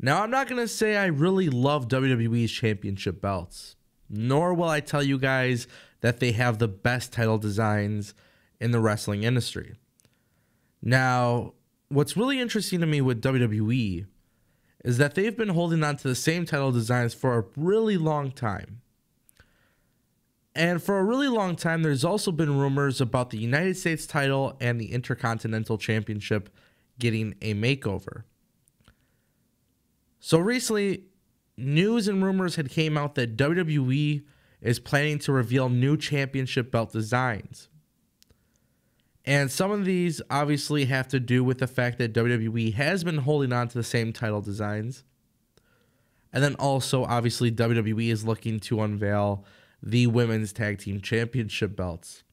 Now, I'm not going to say I really love WWE's championship belts, nor will I tell you guys that they have the best title designs in the wrestling industry. Now, what's really interesting to me with WWE is that they've been holding on to the same title designs for a really long time. And for a really long time, there's also been rumors about the United States title and the Intercontinental Championship getting a makeover. So recently, news and rumors had came out that WWE is planning to reveal new championship belt designs. And some of these obviously have to do with the fact that WWE has been holding on to the same title designs. And then also, obviously, WWE is looking to unveil the Women's Tag Team Championship belts.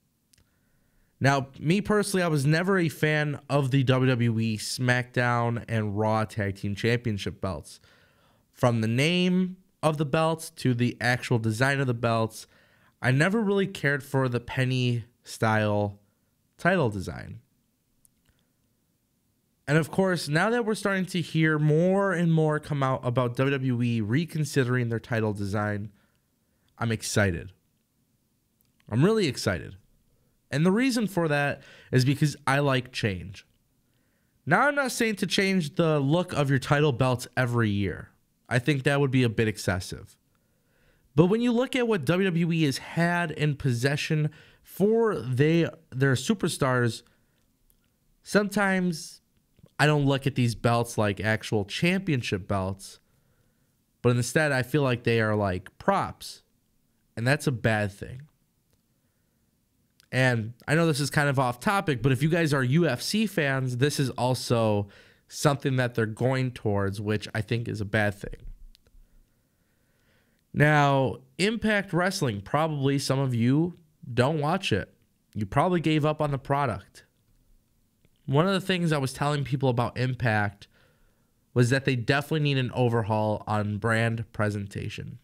Now, me personally, I was never a fan of the WWE SmackDown and Raw Tag Team Championship belts. From the name of the belts to the actual design of the belts, I never really cared for the penny style title design. And of course, now that we're starting to hear more and more come out about WWE reconsidering their title design, I'm excited. I'm really excited. And the reason for that is because I like change. Now, I'm not saying to change the look of your title belts every year. I think that would be a bit excessive. But when you look at what WWE has had in possession for their superstars, sometimes I don't look at these belts like actual championship belts, but instead I feel like they are like props. And that's a bad thing. And I know this is kind of off topic, but if you guys are UFC fans, this is also something that they're going towards, which I think is a bad thing. Now, Impact Wrestling, probably some of you don't watch it. You probably gave up on the product. One of the things I was telling people about Impact was that they definitely need an overhaul on brand presentation.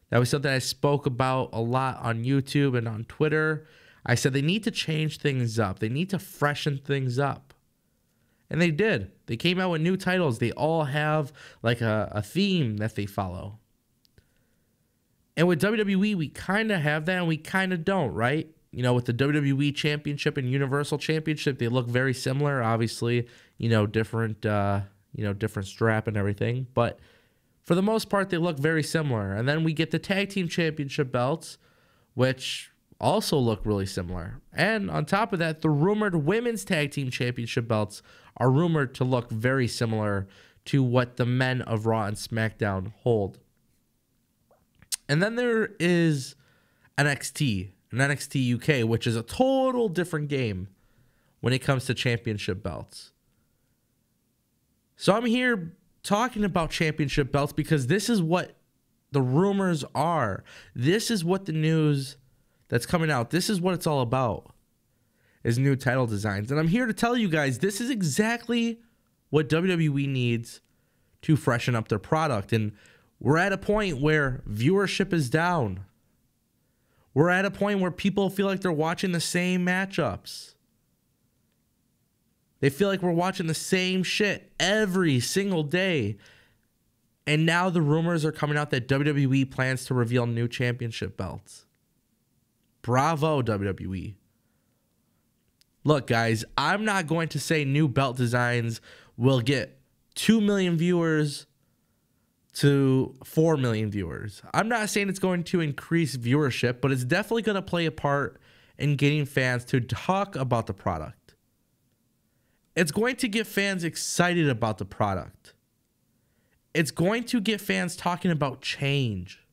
That was something I spoke about a lot on YouTube and on Twitter. I said they need to change things up. They need to freshen things up. And they did. They came out with new titles. They all have like a theme that they follow. And with WWE, we kind of have that and we kind of don't, right? You know, with the WWE Championship and Universal Championship, they look very similar. Obviously, different strap and everything. But for the most part, they look very similar. And then we get the Tag Team Championship belts, which also look really similar. And on top of that, the rumored Women's Tag Team Championship belts are rumored to look very similar to what the men of Raw and SmackDown hold. And then there is NXT and NXT UK, which is a total different game when it comes to championship belts. So I'm here talking about championship belts because this is what the rumors are. This is what the news that's coming out, this is what it's all about, is new title designs. And I'm here to tell you guys, this is exactly what WWE needs to freshen up their product. And we're at a point where viewership is down. We're at a point where people feel like they're watching the same matchups. They feel like we're watching the same shit every single day. And now the rumors are coming out that WWE plans to reveal new championship belts. Bravo, WWE. Look, guys, I'm not going to say new belt designs will get 2 million viewers to 4 million viewers. I'm not saying it's going to increase viewership, but it's definitely going to play a part in getting fans to talk about the product. It's going to get fans excited about the product. It's going to get fans talking about change.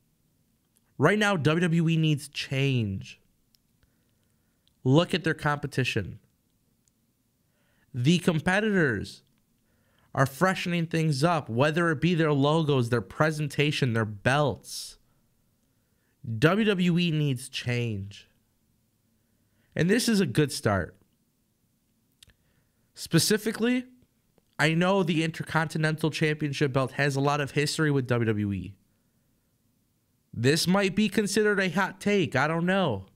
Right now, WWE needs change. Look at their competition. The competitors are freshening things up, whether it be their logos, their presentation, their belts. WWE needs change. And this is a good start. Specifically, I know the Intercontinental Championship belt has a lot of history with WWE. This might be considered a hot take. I don't know.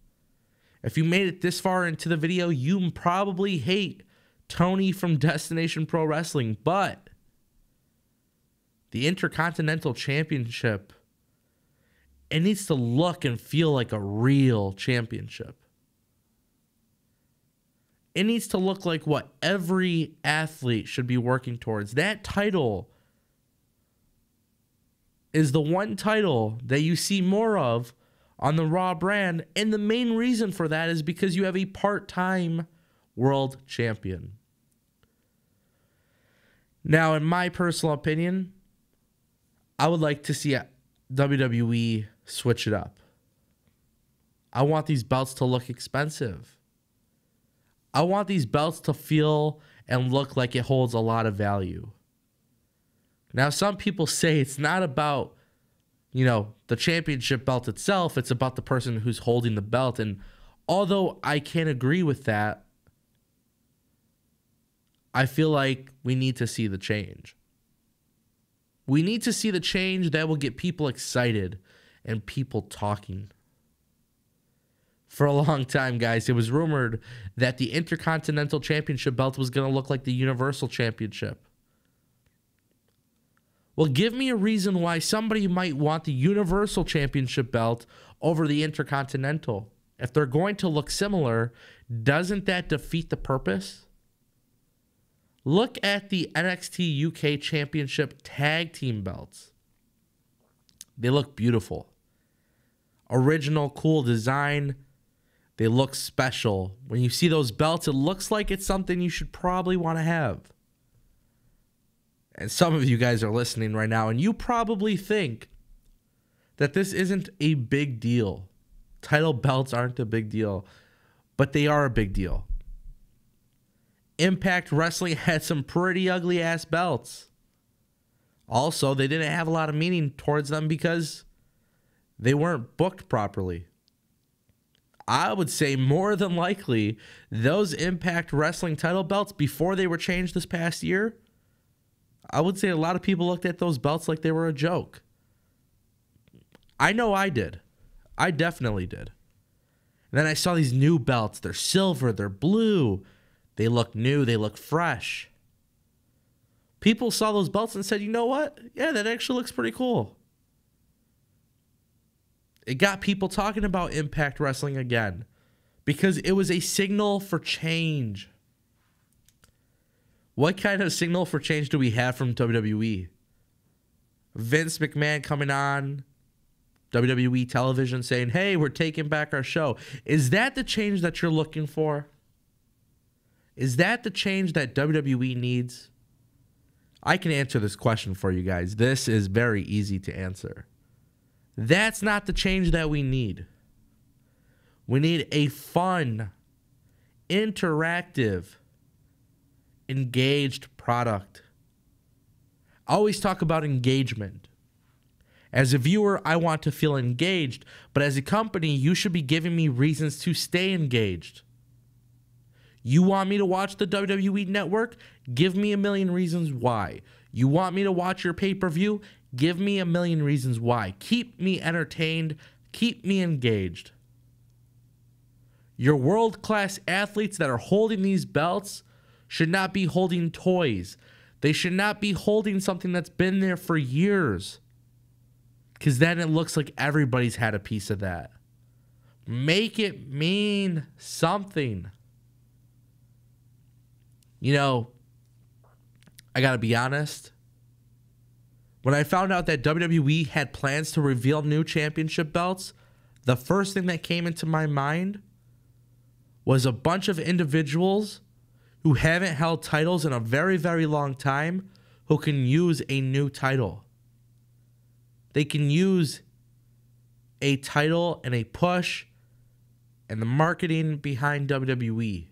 If you made it this far into the video, you probably hate Tony from Destination Pro Wrestling, but The Intercontinental Championship, it needs to look and feel like a real championship. It needs to look like what every athlete should be working towards. That title is the one title that you see more of on the Raw brand. And the main reason for that is because you have a part-time world champion. Now, in my personal opinion, I would like to see WWE switch it up. I want these belts to look expensive. I want these belts to feel and look like it holds a lot of value. Now, some people say it's not about, the championship belt itself. It's about the person who's holding the belt. And although I can't agree with that, I feel like we need to see the change. We need to see the change that will get people excited and people talking. For a long time, guys, it was rumored that the Intercontinental Championship belt was going to look like the Universal Championship. Well, give me a reason why somebody might want the Universal Championship belt over the Intercontinental. If they're going to look similar, doesn't that defeat the purpose? Look at the NXT UK Championship tag team belts. They look beautiful. Original, cool design. They look special. When you see those belts, it looks like it's something you should probably want to have. And some of you guys are listening right now, and you probably think that this isn't a big deal. Title belts aren't a big deal, but they are a big deal. Impact Wrestling had some pretty ugly-ass belts. Also, they didn't have a lot of meaning towards them because they weren't booked properly. I would say more than likely, those Impact Wrestling title belts, before they were changed this past year, I would say a lot of people looked at those belts like they were a joke. I know I did. I definitely did. And then I saw these new belts. They're silver. They're blue. They look new. They look fresh. People saw those belts and said, you know what? Yeah, that actually looks pretty cool. It got people talking about Impact Wrestling again because it was a signal for change. What kind of signal for change do we have from WWE? Vince McMahon coming on WWE television saying, hey, we're taking back our show. Is that the change that you're looking for? Is that the change that WWE needs? I can answer this question for you guys. This is very easy to answer. That's not the change that we need. We need a fun, interactive, engaged product. I always talk about engagement. As a viewer, I want to feel engaged, but as a company, you should be giving me reasons to stay engaged. You want me to watch the WWE Network? Give me a million reasons why. You want me to watch your pay-per-view? Give me a million reasons why. Keep me entertained. Keep me engaged. Your world-class athletes that are holding these belts should not be holding toys. They should not be holding something that's been there for years. Because then it looks like everybody's had a piece of that. Make it mean something. I gotta be honest. When I found out that WWE had plans to reveal new championship belts, the first thing that came into my mind was a bunch of individuals who haven't held titles in a very, very long time who can use a new title. They can use a title and a push and the marketing behind WWE.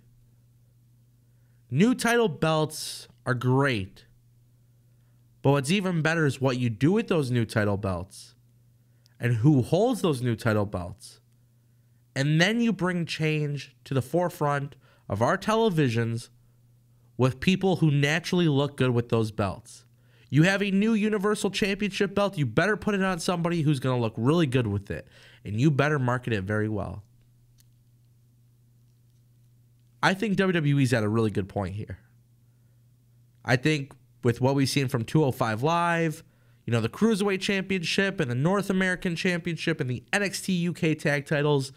New title belts are great. But what's even better is what you do with those new title belts and who holds those new title belts. And then you bring change to the forefront of our televisions with people who naturally look good with those belts. You have a new Universal Championship belt, you better put it on somebody who's going to look really good with it. And you better market it very well. I think WWE's at a really good point here. I think with what we've seen from 205 Live, you know, the Cruiserweight Championship and the North American Championship and the NXT UK tag titles,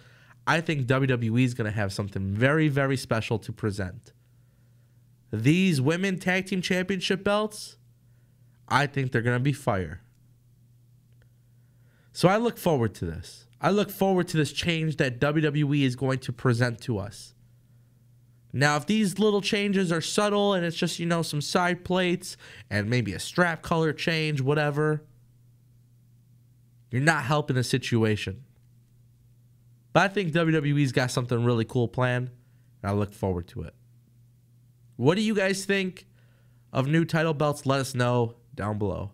I think WWE is going to have something very, very special to present. These women tag team championship belts, I think they're going to be fire. So I look forward to this. I look forward to this change that WWE is going to present to us. Now, if these little changes are subtle and it's just, you know, some side plates and maybe a strap color change, whatever, you're not helping the situation. But I think WWE's got something really cool planned, and I look forward to it. What do you guys think of new title belts? Let us know down below.